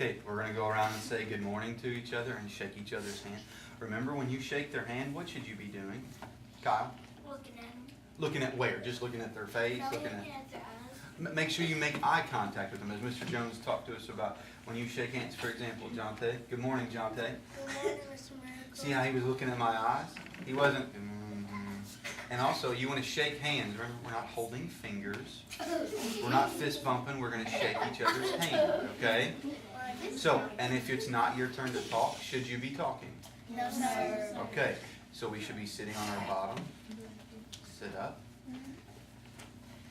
Okay, we're going to go around and say good morning to each other and shake each other's hand. Remember, when you shake their hand, what should you be doing? Kyle? Looking at them. Looking at where? Just looking at their face? No, Looking looking at their eyes. Make sure you make eye contact with them, as Mr. Jones talked to us about when you shake hands. For example, Jonte. Good morning, Jonte. Good morning, Mr. Miracle. See how he was looking at my eyes? He wasn't. And also, you want to shake hands. Remember, we're not holding fingers. We're not fist bumping. We're going to shake each other's hand, okay? So, and if it's not your turn to talk, should you be talking? No, sir. Okay, so we should be sitting on our bottom. Sit up.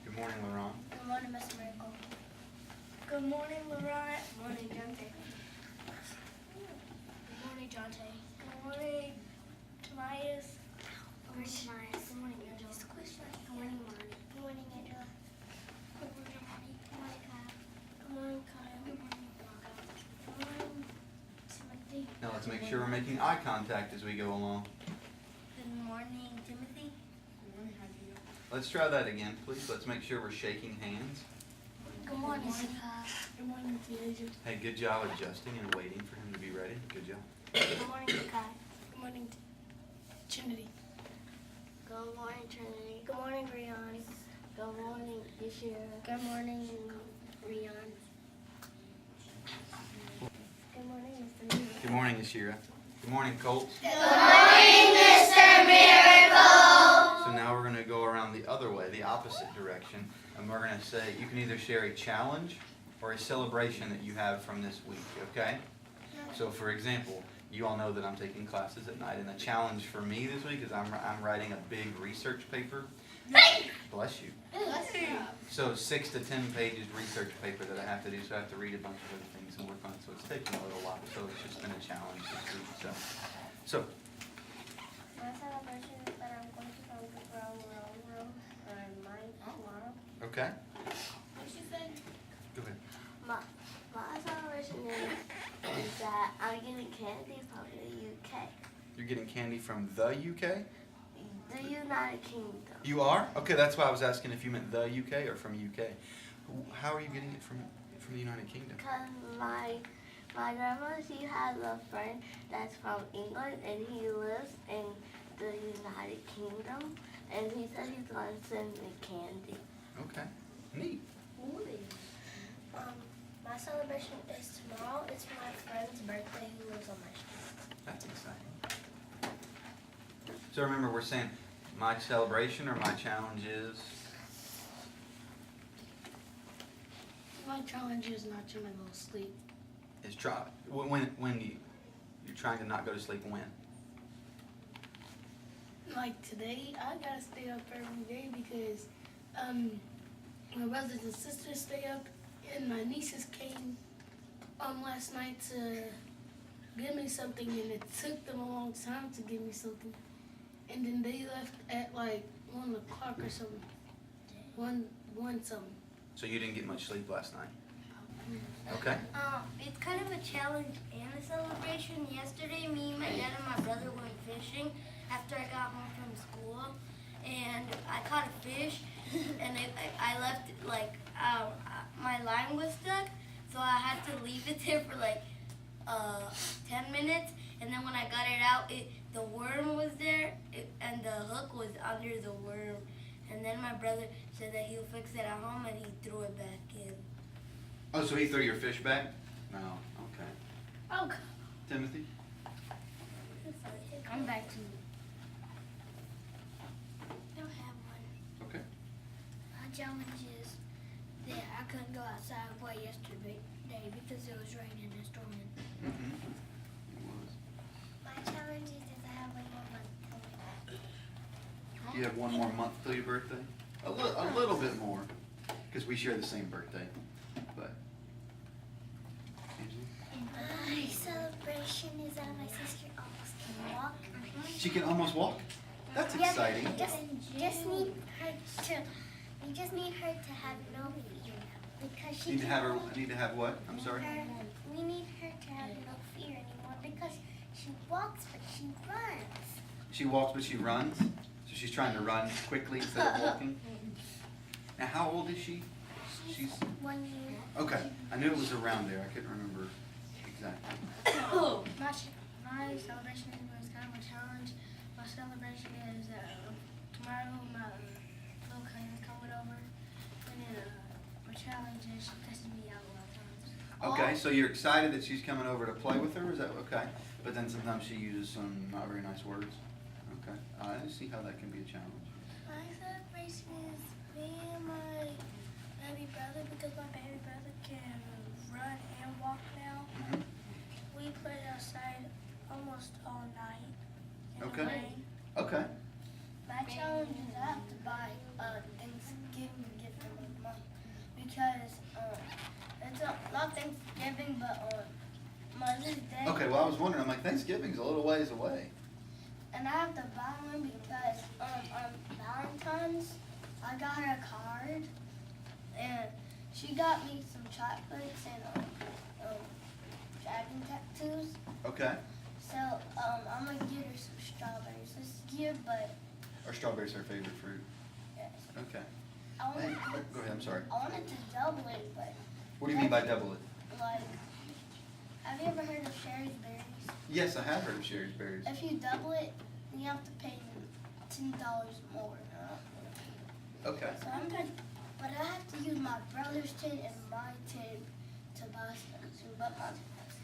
Good morning, Laurent. Good morning, Mr. Miracle. Good morning, Laurent. Good morning, Jonte. Good morning, Jonte. Good morning, Tobias. Where's Tobias? Good morning, Angela. Good morning, Marty. Good morning, Angela. Good morning, Marty. Good morning, Kyle. Good morning, Kyle. Good morning, Blanca. Good morning, Timothy. Now let's make sure we're making eye contact as we go along. Good morning, Timothy. Good morning, Javier. Let's try that again, please. Let's make sure we're shaking hands. Good morning, Kyle. Good morning, Angel. Hey, good job adjusting and waiting for him to be ready. Good job. Good morning, Kyle. Good morning, Trinity. Good morning, Trinity. Good morning, Rian. Good morning, Ishira. Good morning, Rian. Good morning, Mr. Miracle. Good morning, Ashira. Good morning, Colt. Good morning, Mr. Miracle. So now we're going to go around the other way, the opposite direction, and we're going to say you can either share a challenge or a celebration that you have from this week, okay? So for example, you all know that I'm taking classes at night, and the challenge for me this week is I'm writing a big research paper. Bless you. So 6 to 10 pages research paper that I have to do, so I have to read a bunch of other things and work on it, so it's taking a little while, so it's just been a challenge this week. So My celebration is that I'm going to go to the room on mine tomorrow. okay, What she said? go ahead. My celebration is that I'm getting candy from the UK. You're getting candy from the UK? The United Kingdom. You are? Okay, that's why I was asking if you meant the UK or from UK. How are you getting it from the United Kingdom? Because my grandma, she has a friend that's from England, and he lives in the United Kingdom, and he said he's going to send me candy. Okay, neat. My celebration is tomorrow. It's my friend's birthday who lives on my street. That's exciting. So remember, we're saying my celebration or my challenge is? My challenge is not trying to go to sleep. Is try. When you're trying to not go to sleep when? Like today, I gotta stay up every day because my brothers and sisters stay up, and my nieces came last night to give me something, and it took them a long time to give me something, and then they left at like 1 o'clock or something. One something. So you didn't get much sleep last night. Okay. It's kind of a challenge and a celebration. Yesterday, me, my dad, and my brother went fishing after I got home from school, and I caught a fish, and I left it my line was stuck, so I had to leave it there for 10 minutes, and then when I got it out, the worm was there, and the hook was under the worm, and then my brother said that he'll fix it at home, and he threw it back in. Oh, so he threw your fish back? No. Okay. Oh, Timothy? I'm back to you. I don't have one. Okay. My challenge is that I couldn't go outside and play yesterday because it was raining and storming. Mm-hmm. It was. My challenge is that I have 1 more month. You have 1 more month till your birthday? A little bit more, because we share the same birthday. But Angela? My celebration is that my sister almost can walk. She can almost walk? That's exciting. We just need her to have no fear because she Need to have what? I'm sorry? We need her to have no fear anymore because she walks but she runs. She walks, but she runs. So she's trying to run quickly instead of walking. Now, how old is she? She's 1 year. Okay. I knew it was around there. I couldn't remember Exactly. My celebration was kind of a challenge. My celebration is tomorrow my little cousin is coming over, and then my challenge is she pisses me out a lot of times. Okay, so you're excited that she's coming over to play with her, is that okay? But then sometimes she uses some not very nice words. Okay, I see how that can be a challenge. My celebration is me and my baby brother, because my baby brother can run and walk now. Mhm. We played outside almost all night in Okay. the rain. Okay, My challenge is I have to buy Thanksgiving gift for my mom, because it's not Thanksgiving, but on Mother's Day. okay, well, I was wondering, I'm like, Thanksgiving's a little ways away. And I have to buy one because on Valentine's, I got her a card, and she got me some chocolates and dragon tattoos. Okay, So I'm gonna get her some strawberries this year, but are strawberries her favorite fruit? yes, Okay. I Hey, wanted go ahead, I'm sorry. to double it, but What do you mean by double it? like, have you ever heard of Sherry's Berries? Yes, I have heard of Sherry's Berries. If you double it, then you have to pay $10 more. Okay, So I'm gonna, but I have to use my brother's tin and my tin to buy stuff too.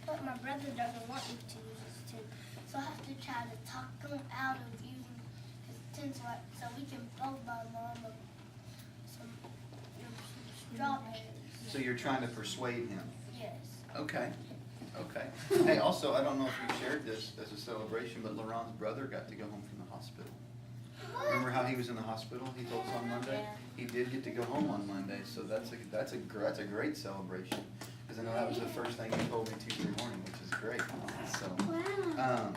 But my brother doesn't want me to use his tin, so I have to try to talk him out of using his tin, so we can both buy Mama some strawberries. so you're trying to persuade him. Yes. Okay, okay. Hey, also, I don't know if you shared this as a celebration, but Laurent's brother got to go home from the hospital. Remember how he was in the hospital? He told us on Monday. He did get to go home on Monday, so that's a great celebration. Because I know that was the first thing he told me Tuesday morning, which is great. So,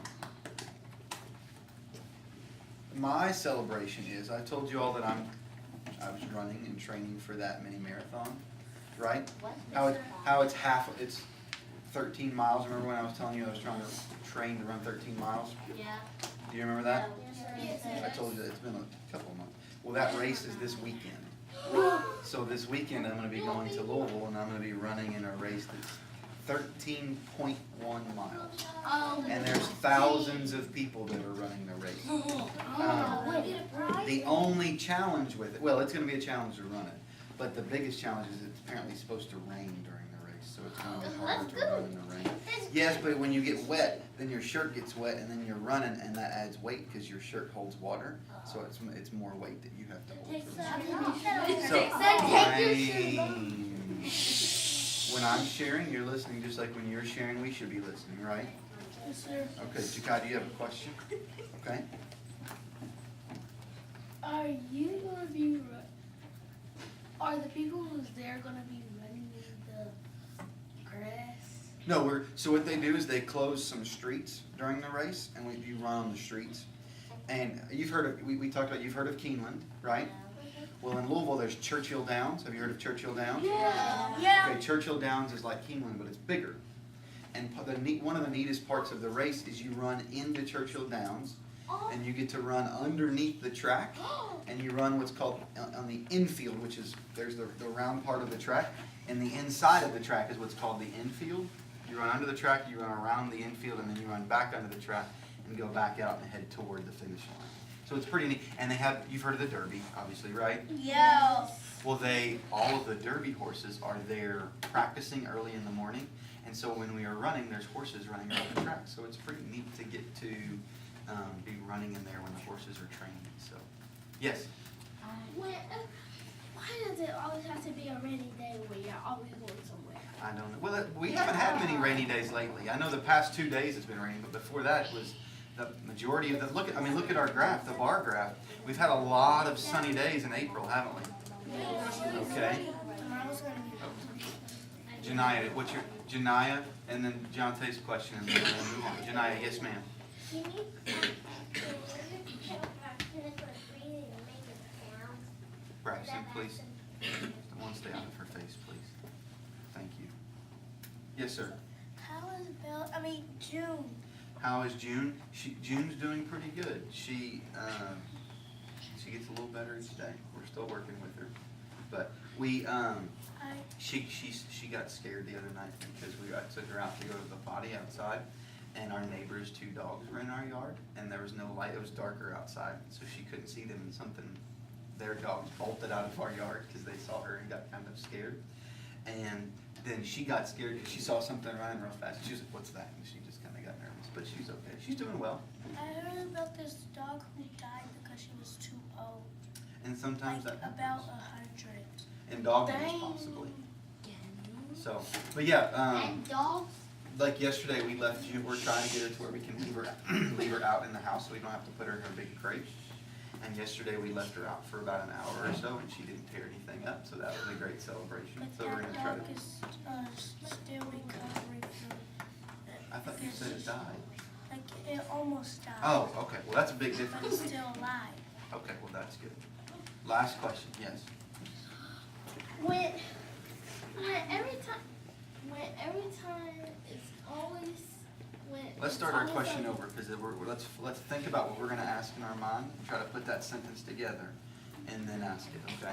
my celebration is I told you all that I was running and training for that mini marathon, right? How it's 13 miles. Remember when I was telling you I was trying to train to run 13 miles? Yeah. Do you remember that? Yes. I told you that it's been a couple of months. Well, that race is this weekend. So this weekend I'm going to be going to Louisville and I'm going to be running in a race that's 13.1 miles. And there's thousands of people that are running the race. The only challenge with it, well, it's going to be a challenge to run it, but the biggest challenge is it's apparently supposed to rain during the race, so it's going to be harder to run in the rain. Yes, but when you get wet, then your shirt gets wet, and then you're running, and that adds weight because your shirt holds water, so it's more weight that you have to hold. So when I'm sharing, you're listening, just like when you're sharing, we should be listening, right? Yes, sir. Okay, Jakai, do you have a question? Okay. Are you gonna be? Are the people who's there gonna be running in the grass? No, so what they do is they close some streets during the race, and you run on the streets. And you've heard of, you've heard of Keeneland, right? Well, in Louisville, there's Churchill Downs. Have you heard of Churchill Downs? Yeah. Okay, Churchill Downs is like Keeneland, but it's bigger. And one of the neatest parts of the race is you run into Churchill Downs, and you get to run underneath the track, and you run what's called on the infield, which is, there's the round part of the track, and the inside of the track is what's called the infield. You run under the track, you run around the infield, and then you run back under the track and go back out and head toward the finish line. So it's pretty neat. And you've heard of the Derby, obviously, right? Yeah. Well, all of the Derby horses are there practicing early in the morning. And so when we are running, there's horses running around the track. So it's pretty neat to get to be running in there when the horses are training. So, yes? Why does it always have to be a rainy day where you're always going somewhere? I don't know. Well, we haven't had many rainy days lately. I know the past 2 days it's been raining, but before that it was the majority of the, look at our graph, the bar graph. We've had a lot of sunny days in April, haven't we? Okay. Tomorrow's gonna be. Janiyah, Janiyah, and then Jonte's question, and then we'll move on. Janiyah, yes ma'am. Braxton, please. I want to stay out of her face, please. Thank you. Yes, sir. How is June? How is June? June's doing pretty good. She gets a little better each day. We're still working with her. But she got scared the other night because I took her out to go to the potty outside, and our neighbor's 2 dogs were in our yard, and there was no light. It was darker outside, so she couldn't see them, and their dogs bolted out of our yard because they saw her and got kind of scared. And then she got scared because she saw something running real fast. She was like, "What's that?" And she just kind of got nervous, but she's okay. She's doing well. I heard about this dog who died because she was too old. And sometimes Like that about happens. 100. And dog abuse Dang. possibly. So, but yeah, And dogs. like yesterday we left you. We're trying to get her to where we can leave her out in the house so we don't have to put her in a big crate. And yesterday we left her out for about an hour or so, and she didn't tear anything up. So that was a great celebration. But So we're that gonna try dog to. is still recovering from it. I thought you said it died. Like it almost died. Oh, okay. Well, that's a big But difference. it's still alive. Okay, well that's good. Last question. Yes. When every time it's always when. Let's it's start our always question like- over because let's think about what we're going to ask in our mind and try to put that sentence together, and then ask it. Okay.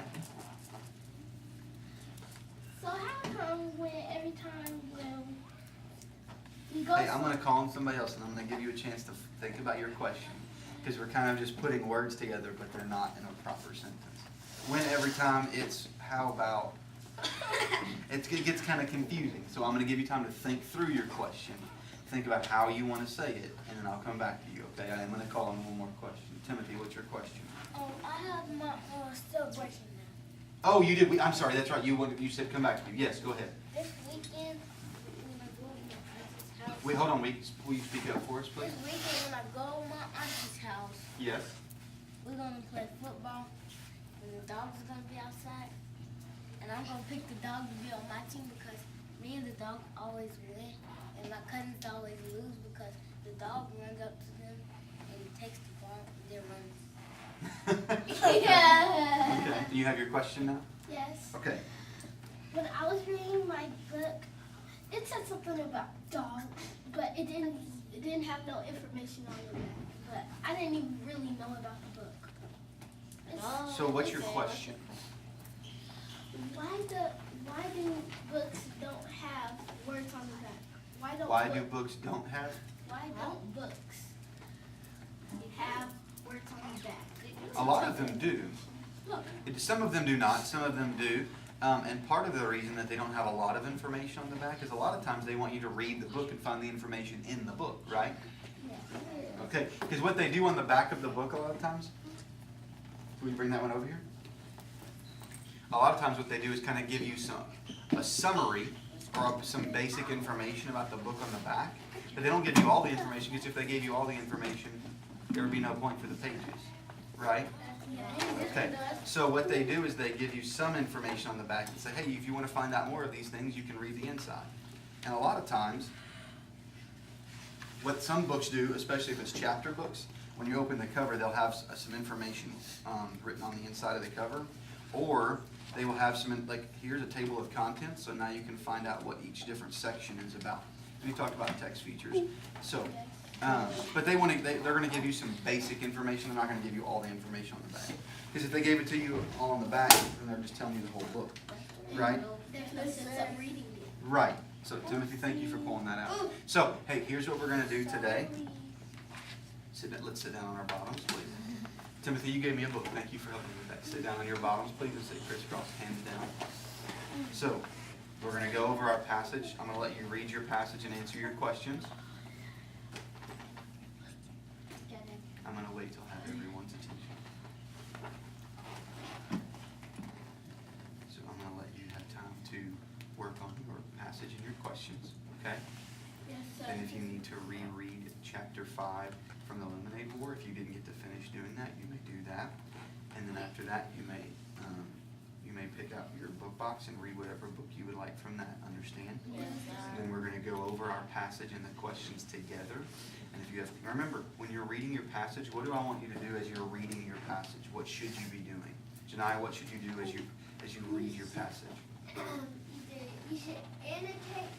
So how come every time when you go? Hey, I'm going to call on somebody else, and I'm going to give you a chance to think about your question because we're kind of just putting words together, but they're not in a proper sentence. When every time it's how about. It gets kind of confusing, so I'm going to give you time to think through your question, think about how you want to say it, and then I'll come back to you, okay? I am going to call on one more question. Timothy, what's your question? I have my celebration now. Oh, you did. I'm sorry, that's right. You said come back to me. Yes, go ahead. This weekend when I go to my auntie's house. Wait, hold on. Will you speak up for us, please? This weekend when I go to my auntie's house, Yes. we're gonna play football, and the dogs are gonna be outside. And I'm gonna pick the dog to be on my team because me and the dog always win, and my cousins always lose because the dog runs up to them and takes the ball and then runs. Yeah. Okay. Do you have your question now? Yes. Okay. When I was reading my book, it said something about dogs, but it didn't have no information on the back. But I didn't even really know about the book. So what's your question? Why do books don't have words on the back? Why don't books don't have? Why don't books have words on the back? A lot of them do. Look, Some of them do not. Some of them do. And part of the reason that they don't have a lot of information on the back is a lot of times they want you to read the book and find the information in the book, right? Okay, because what they do on the back of the book a lot of times, can we bring that one over here? A lot of times what they do is kind of give you a summary or some basic information about the book on the back, but they don't give you all the information because if they gave you all the information, there would be no point for the pages, right? Okay, so what they do is they give you some information on the back and say, hey, if you want to find out more of these things, you can read the inside. And a lot of times, what some books do, especially if it's chapter books, when you open the cover, they'll have some information written on the inside of the cover, or they will have some, like, here's a table of contents, so now you can find out what each different section is about. And we talked about text features. So, but they're going to give you some basic information. They're not going to give you all the information on the back. Because if they gave it to you all on the back, then they're just telling you the whole book, right? there's no sense of reading it. Right. So, Timothy, thank you for pulling that out. So, hey, here's what we're going to do today. Let's sit down on our bottoms, please. Timothy, you gave me a book. Thank you for helping me with that. Sit down on your bottoms, please, and sit crisscross, hands down. So, we're going to go over our passage. I'm going to let you read your passage and answer your questions. I'm going to wait till I have everyone's attention. So, I'm going to let you have time to work on your passage and your questions, okay? Yes, sir. And if you need to reread chapter 5 from the Lemonade War, if you didn't get to finish doing that, you may do that. And then after that, you may pick out your book box and read whatever book you would like from that. Understand? Yes, And then we're going to go over our passage and the questions together. And if you have, remember, when you're reading your passage, what do I want you to do as you're reading your passage? What should you be doing? Janiyah, what should you do as you read your passage? You should annotate.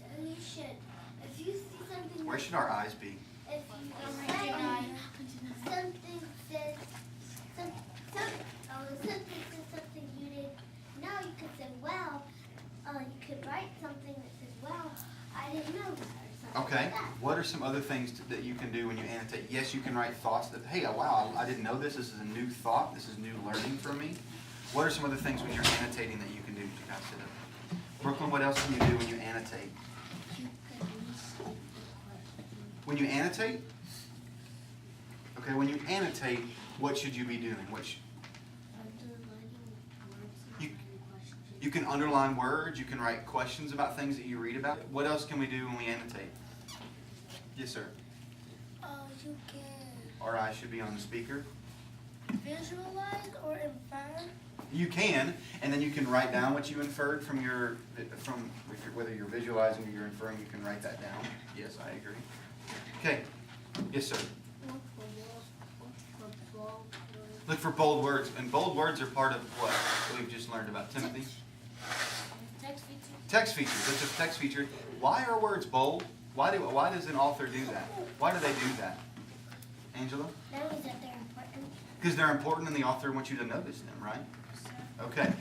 So you should, if you see something. Where should our eyes be? If you something says something says something you didn't Okay. What are some other things that you can do when you annotate? Yes, you can write thoughts that, hey, wow, I didn't know this. This is a new thought. This is new learning for me. What are some other things when you're annotating that you can do? You guys sit up. Brooklyn, what else can you do when you annotate? When you annotate? Okay, when you annotate, what should you be doing? You can underline words. You can write questions about things that you read about. What else can we do when we annotate? Yes, sir. You can Our eyes should be on the speaker. visualize or infer. You can, and then you can write down what you inferred from whether you're visualizing or you're inferring. You can write that down. Yes, I agree. Okay. Yes, sir. Look for bold words, and bold words are part of what we've just learned about Timothy. Text features. Look for text feature. Why are words bold? Why does an author do that? Why do they do that? Angela? That means that they're important. Because they're important, and the author wants you to notice them, right? Okay.